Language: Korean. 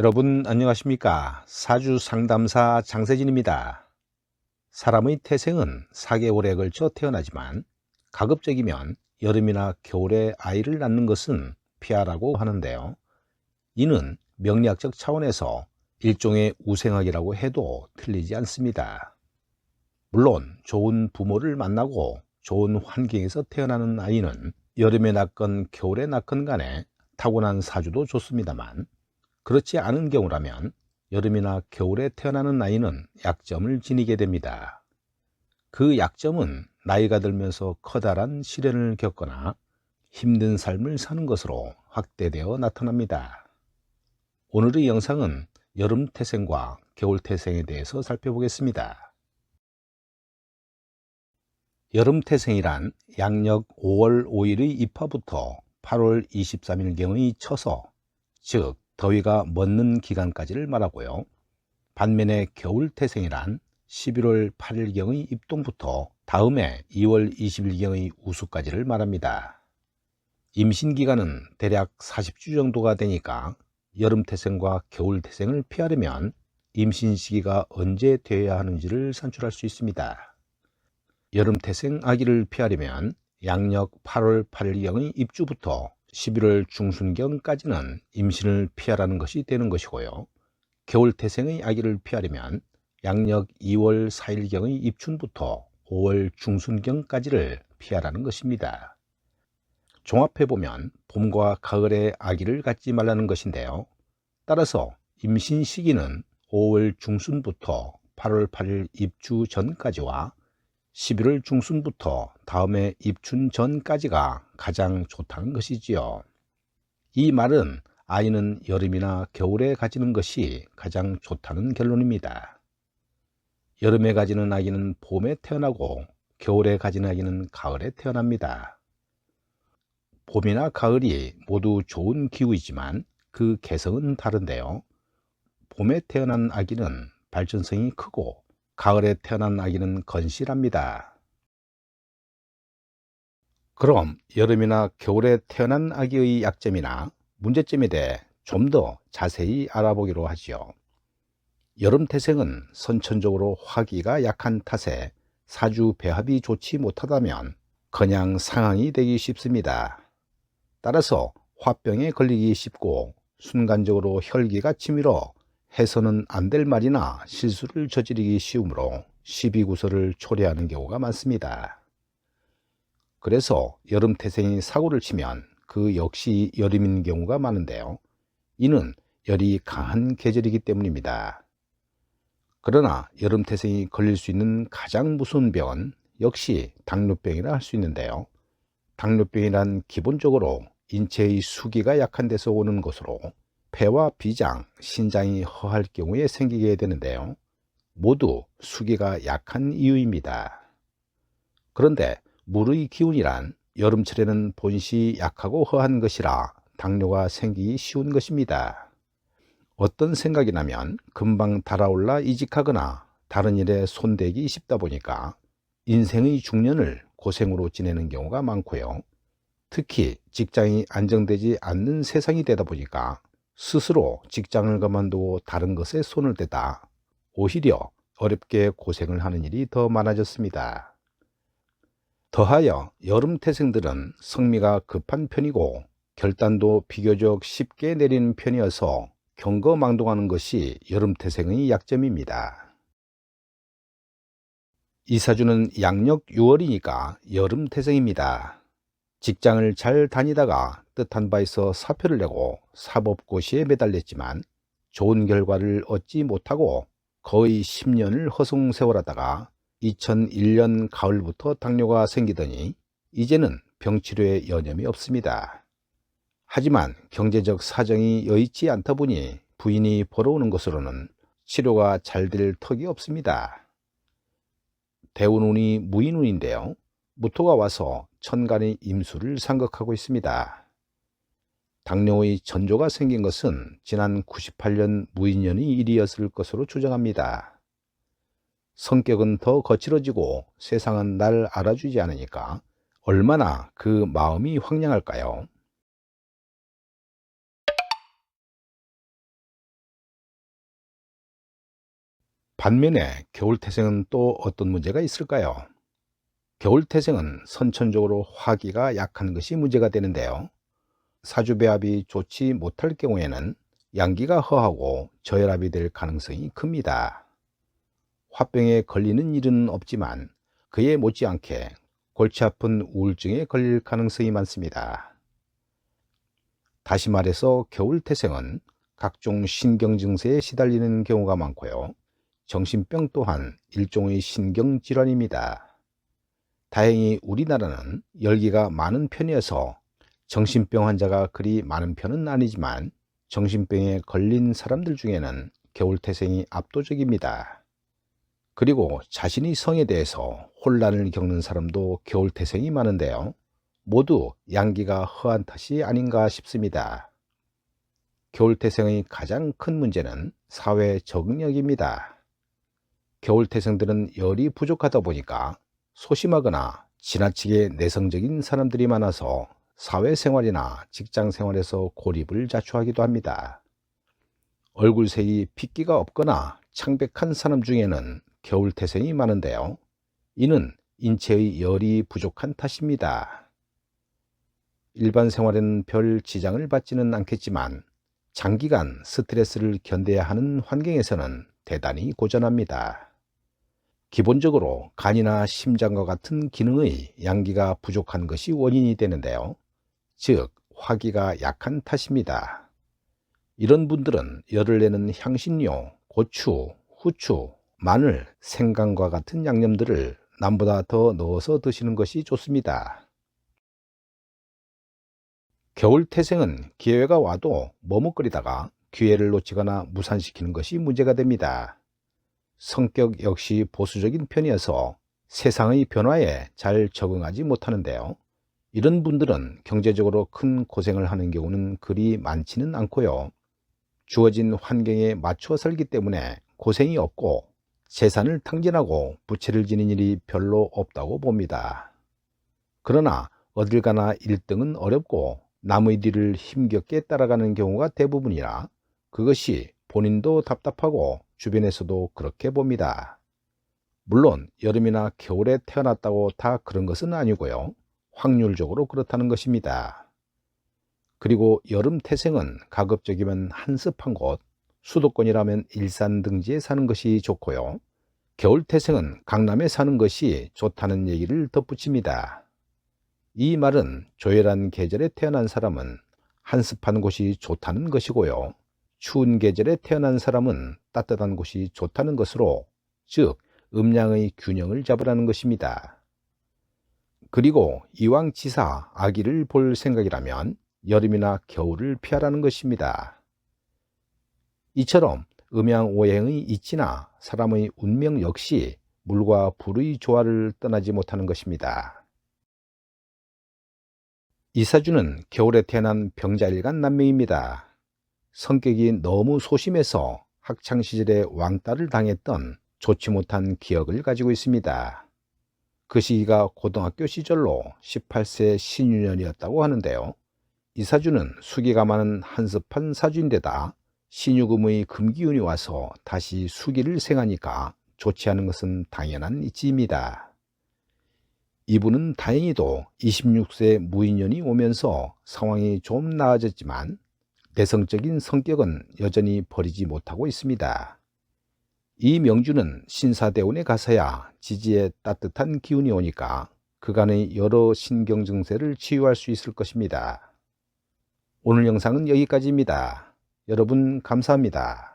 여러분 안녕하십니까? 사주 상담사 장세진입니다. 사람의 태생은 4개월에 걸쳐 태어나지만 가급적이면 여름이나 겨울에 아이를 낳는 것은 피하라고 하는데요. 이는 명리학적 차원에서 일종의 우생학이라고 해도 틀리지 않습니다. 물론 좋은 부모를 만나고 좋은 환경에서 태어나는 아이는 여름에 낳건 겨울에 낳건 간에 타고난 사주도 좋습니다만, 그렇지 않은 경우라면 여름이나 겨울에 태어나는 아이는 약점을 지니게 됩니다. 그 약점은 나이가 들면서 커다란 시련을 겪거나 힘든 삶을 사는 것으로 확대되어 나타납니다. 오늘의 영상은 여름 태생과 겨울 태생에 대해서 살펴보겠습니다. 여름 태생이란 양력 5월 5일의 입하부터 8월 23일경의 처서, 즉 더위가 멎는 기간까지를 말하고요. 반면에 겨울 태생이란 11월 8일경의 입동부터 다음해 2월 20일경의 우수까지를 말합니다. 임신 기간은 대략 40주 정도가 되니까 여름 태생과 겨울 태생을 피하려면 임신 시기가 언제 되어야 하는지를 산출할 수 있습니다. 여름 태생 아기를 피하려면 양력 8월 8일경의 입주부터 11월 중순경까지는 임신을 피하라는 것이 되는 것이고요. 겨울 태생의 아기를 피하려면 양력 2월 4일경의 입춘부터 5월 중순경까지를 피하라는 것입니다. 종합해보면 봄과 가을에 아기를 갖지 말라는 것인데요. 따라서 임신 시기는 5월 중순부터 8월 8일 입주 전까지와 11월 중순부터 다음해 입춘 전까지가 가장 좋다는 것이지요. 이 말은 아이는 여름이나 겨울에 가지는 것이 가장 좋다는 결론입니다. 여름에 가지는 아기는 봄에 태어나고 겨울에 가지는 아기는 가을에 태어납니다. 봄이나 가을이 모두 좋은 기후이지만 그 개성은 다른데요. 봄에 태어난 아기는 발전성이 크고 가을에 태어난 아기는 건실합니다. 그럼 여름이나 겨울에 태어난 아기의 약점이나 문제점에 대해 좀 더 자세히 알아보기로 하지요. 여름 태생은 선천적으로 화기가 약한 탓에 사주 배합이 좋지 못하다면 그냥 상황이 되기 쉽습니다. 따라서 화병에 걸리기 쉽고 순간적으로 혈기가 치밀어 해서는 안 될 말이나 실수를 저지르기 쉬우므로 시비구설을 초래하는 경우가 많습니다. 그래서 여름 태생이 사고를 치면 그 역시 여름인 경우가 많은데요. 이는 열이 강한 계절이기 때문입니다. 그러나 여름 태생이 걸릴 수 있는 가장 무서운 병은 역시 당뇨병이라 할 수 있는데요. 당뇨병이란 기본적으로 인체의 수기가 약한 데서 오는 것으로 폐와 비장, 신장이 허할 경우에 생기게 되는데요. 모두 수기가 약한 이유입니다. 그런데 물의 기운이란 여름철에는 본시 약하고 허한 것이라 당뇨가 생기기 쉬운 것입니다. 어떤 생각이 나면 금방 달아올라 이직하거나 다른 일에 손대기 쉽다 보니까 인생의 중년을 고생으로 지내는 경우가 많고요. 특히 직장이 안정되지 않는 세상이 되다 보니까 스스로 직장을 그만두고 다른 것에 손을 대다 오히려 어렵게 고생을 하는 일이 더 많아졌습니다. 더하여 여름 태생들은 성미가 급한 편이고 결단도 비교적 쉽게 내리는 편이어서 경거망동하는 것이 여름 태생의 약점입니다. 이 사주는 양력 6월이니까 여름 태생입니다. 직장을 잘 다니다가 뜻한 바에서 사표를 내고 사법고시에 매달렸지만 좋은 결과를 얻지 못하고 거의 10년을 허송세월하다가 2001년 가을부터 당뇨가 생기더니 이제는 병치료에 여념이 없습니다. 하지만 경제적 사정이 여의치 않다 보니 부인이 벌어오는 것으로는 치료가 잘 될 턱이 없습니다. 대운운이 무인운인데요. 무토가 와서 천간의 임수를 상극하고 있습니다. 당뇨의 전조가 생긴 것은 지난 98년 무인년의 일이었을 것으로 추정합니다. 성격은 더 거칠어지고 세상은 날 알아주지 않으니까 얼마나 그 마음이 황량할까요? 반면에 겨울태생은 또 어떤 문제가 있을까요? 겨울태생은 선천적으로 화기가 약한 것이 문제가 되는데요. 사주배합이 좋지 못할 경우에는 양기가 허하고 저혈압이 될 가능성이 큽니다. 화병에 걸리는 일은 없지만 그에 못지않게 골치 아픈 우울증에 걸릴 가능성이 많습니다. 다시 말해서 겨울태생은 각종 신경 증세에 시달리는 경우가 많고요. 정신병 또한 일종의 신경질환입니다. 다행히 우리나라는 열기가 많은 편이어서 정신병 환자가 그리 많은 편은 아니지만 정신병에 걸린 사람들 중에는 겨울태생이 압도적입니다. 그리고 자신의 성에 대해서 혼란을 겪는 사람도 겨울태생이 많은데요. 모두 양기가 허한 탓이 아닌가 싶습니다. 겨울태생의 가장 큰 문제는 사회 적응력입니다. 겨울태생들은 열이 부족하다 보니까 소심하거나 지나치게 내성적인 사람들이 많아서 사회생활이나 직장생활에서 고립을 자초하기도 합니다. 얼굴색이 핏기가 없거나 창백한 사람 중에는 겨울태생이 많은데요. 이는 인체의 열이 부족한 탓입니다. 일반 생활에는 별 지장을 받지는 않겠지만 장기간 스트레스를 견뎌야 하는 환경에서는 대단히 고전합니다. 기본적으로 간이나 심장과 같은 기능의 양기가 부족한 것이 원인이 되는데요. 즉, 화기가 약한 탓입니다. 이런 분들은 열을 내는 향신료, 고추, 후추, 마늘, 생강과 같은 양념들을 남보다 더 넣어서 드시는 것이 좋습니다. 겨울태생은 기회가 와도 머뭇거리다가 기회를 놓치거나 무산시키는 것이 문제가 됩니다. 성격 역시 보수적인 편이어서 세상의 변화에 잘 적응하지 못하는데요. 이런 분들은 경제적으로 큰 고생을 하는 경우는 그리 많지는 않고요. 주어진 환경에 맞춰 살기 때문에 고생이 없고 재산을 탕진하고 부채를 지는 일이 별로 없다고 봅니다. 그러나 어딜 가나 1등은 어렵고 남의 뒤를 힘겹게 따라가는 경우가 대부분이라 그것이 본인도 답답하고 주변에서도 그렇게 봅니다. 물론 여름이나 겨울에 태어났다고 다 그런 것은 아니고요. 확률적으로 그렇다는 것입니다. 그리고 여름 태생은 가급적이면 한습한 곳, 수도권이라면 일산 등지에 사는 것이 좋고요. 겨울 태생은 강남에 사는 것이 좋다는 얘기를 덧붙입니다. 이 말은 조열한 계절에 태어난 사람은 한습한 곳이 좋다는 것이고요. 추운 계절에 태어난 사람은 따뜻한 곳이 좋다는 것으로, 즉 음양의 균형을 잡으라는 것입니다. 그리고 이왕지사 아기를 볼 생각이라면 여름이나 겨울을 피하라는 것입니다. 이처럼 음양오행의 이치나 사람의 운명 역시 물과 불의 조화를 떠나지 못하는 것입니다. 이사주는 겨울에 태어난 병자일간 남매입니다. 성격이 너무 소심해서 학창시절에 왕따를 당했던 좋지 못한 기억을 가지고 있습니다. 그 시기가 고등학교 시절로 18세 신유년이었다고 하는데요. 이사주는 수기가 많은 한습한 사주인데다 신유금의 금기운이 와서 다시 수기를 생하니까 좋지 않은 것은 당연한 이치입니다. 이분은 다행히도 26세 무인년이 오면서 상황이 좀 나아졌지만 내성적인 성격은 여전히 버리지 못하고 있습니다. 이 명주는 신사대운에 가서야 지지에 따뜻한 기운이 오니까 그간의 여러 신경 증세를 치유할 수 있을 것입니다. 오늘 영상은 여기까지입니다. 여러분 감사합니다.